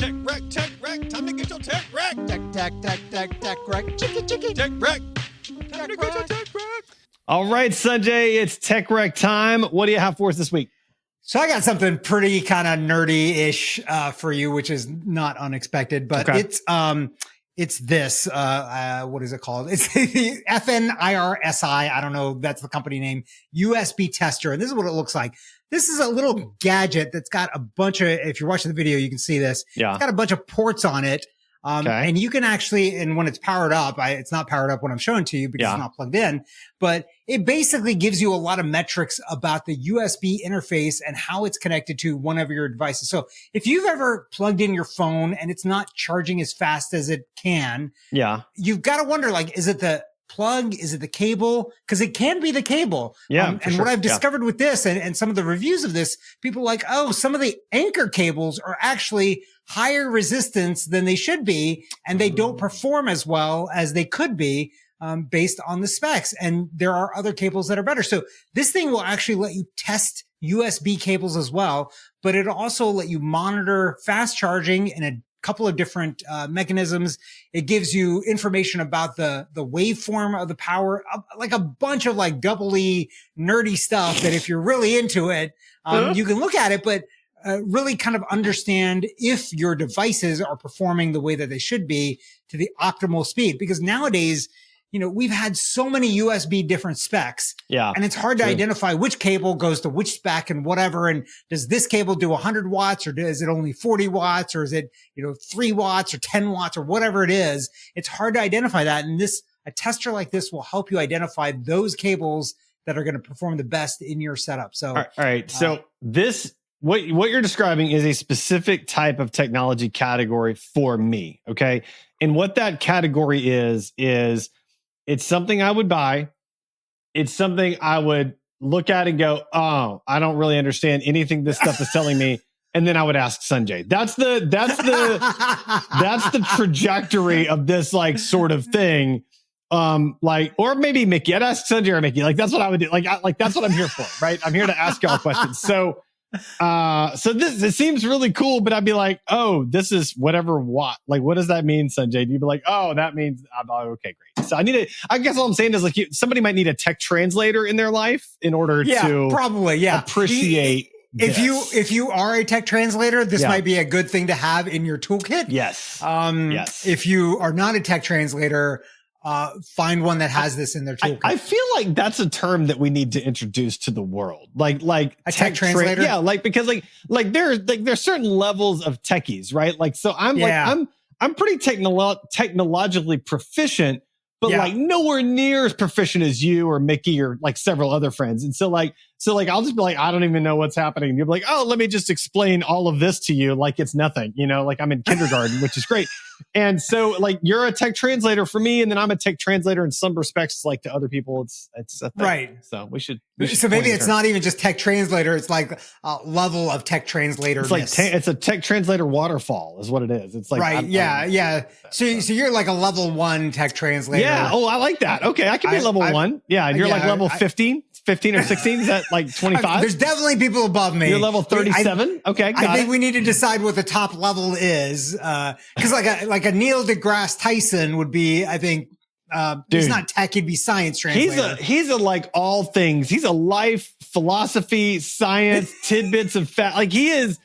Tech wreck. Time to get your tech wreck. Tech wreck. Chicky. Tech wreck. Time to get your tech wreck. All right, Sanjay, it's Tech Wreck time. What do you have for us this week? So I got something pretty kind of nerdy-ish for you, which is not unexpected, but Okay. it's this. What is it called? It's the FNIRSI. I don't know. That's the company name. USB tester, and this is what it looks like. This is a little gadget that's got a bunch of. If you're watching the video, you can see this. Yeah. It's got a bunch of ports on it. And you can actually, and when it's powered up, it's not powered up when I'm showing to you because it's not plugged in, but it basically gives you a lot of metrics about the USB interface and how it's connected to one of your devices. So if you've ever plugged in your phone and it's not charging as fast as it can, you've got to wonder, like, is it the plug? Is it the cable? Because it can be the cable. And what I've discovered with this and some of the reviews of this, people are like, oh, some of the anchor cables are actually higher resistance than they should be, and they don't perform as well as they could be based on the specs. And there are other cables that are better. So this thing will actually let you test USB cables as well, but it'll also let you monitor fast charging in a couple of different mechanisms. It gives you information about the waveform of the power, like a bunch of like doubly nerdy stuff that if you're really into it, you can look at it, but really kind of understand if your devices are performing the way that they should be to the optimal speed. Because nowadays, you know, we've had so many USB different specs. And it's hard to identify which cable goes to which spec and whatever. And does this cable do 100 watts or is it only 40 watts or is it, 3 watts or 10 watts or whatever it is? It's hard to identify that. And a tester like this will help you identify those cables that are going to perform the best in your setup. So, all right. So what you're describing is a specific type of technology category for me. Okay. And what that category is it's something I would buy. It's something I would look at and go, oh, I don't really understand anything this stuff is telling me. And then I would ask Sanjay. That's the trajectory of this like sort of thing. Or maybe Mickey. I'd ask Sanjay or Mickey. Like that's what I would do. Like that's what I'm here for, right? I'm here to ask y'all questions. So it seems really cool, but I'd be like, oh, this is whatever watt. Like, what does that mean, Sanjay? And you'd be like, oh, that means, okay, great. So I guess all I'm saying is like somebody might need a tech translator in their life in order to probably, appreciate. If you are a tech translator, this might be a good thing to have in your toolkit. Yes. If you are not a tech translator, find one that has this in their toolkit. I feel like that's a term that we need to introduce to the world. Like a tech translator. Because there's certain levels of techies, right? Like, so I'm pretty technologically proficient, but like nowhere near as proficient as you or Mickey or like several other friends. And so I'll just be like, I don't even know what's happening. And you'll be like, oh, let me just explain all of this to you. Like it's nothing, like I'm in kindergarten, which is great. And so like you're a tech translator for me, and then I'm a tech translator in some respects, like to other people. It's a thing. Right. So we should so maybe it's not even just tech translator. It's like a level of tech translator. It's like it's a tech translator waterfall is what it is. It's like, right. So you're like a level 1 tech translator. Yeah. Oh, I like that. Okay. I can be level 1. Yeah. And you're like level 15 or 16. Is that like 25? There's definitely people above me. You're level 37. Okay. I think we need to decide what the top level is. Cause like a Neil deGrasse Tyson would be, I think, he's not tech, he'd be science translator. He's a like all things. He's a life, philosophy, science, tidbits of fact. Like he is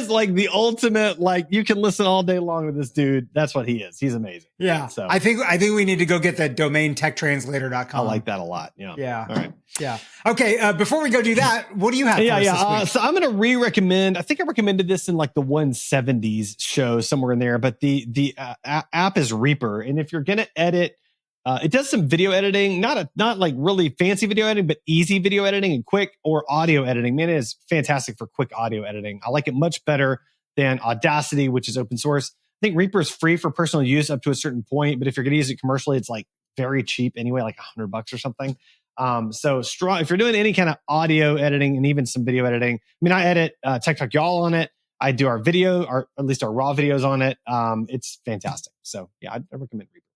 like the ultimate, like you can listen all day long with this dude. That's what he is. He's amazing. Yeah. So I think we need to go get that domain techtranslator.com. I like that a lot. Yeah. All right. Yeah. Okay. Before we go do that, what do you have? For us this week? So I'm going to re-recommend. I think I recommended this in like the 170s show somewhere in there, but the app is Reaper. And if you're going to edit, it does some video editing, not like really fancy video editing, but easy video editing and quick, or audio editing. Man, it is fantastic for quick audio editing. I like it much better than Audacity, which is open source. I think Reaper is free for personal use up to a certain point, but if you're going to use it commercially, it's like very cheap anyway, like $100 or something. So strong. If you're doing any kind of audio editing and even some video editing, I mean, I edit Tech Talk Y'all on it. I do our video, or at least our raw videos on it. It's fantastic. So yeah, I recommend Reaper.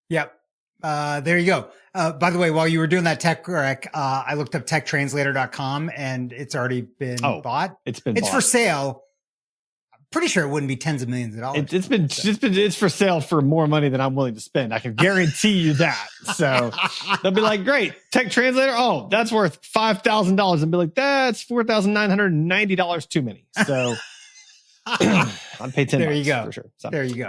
Yep. There you go. By the way, while you were doing that tech rec, I looked up techtranslator.com and it's already been bought. It's bought. For sale. pretty sure it wouldn't be tens of millions of dollars. It's for sale for more money than I'm willing to spend. I can guarantee you that. So they'll be like, great, tech translator. Oh, that's worth $5,000. And be like, that's $4,990 too many. So I'd pay $10 there you go. for sure. So. There you go.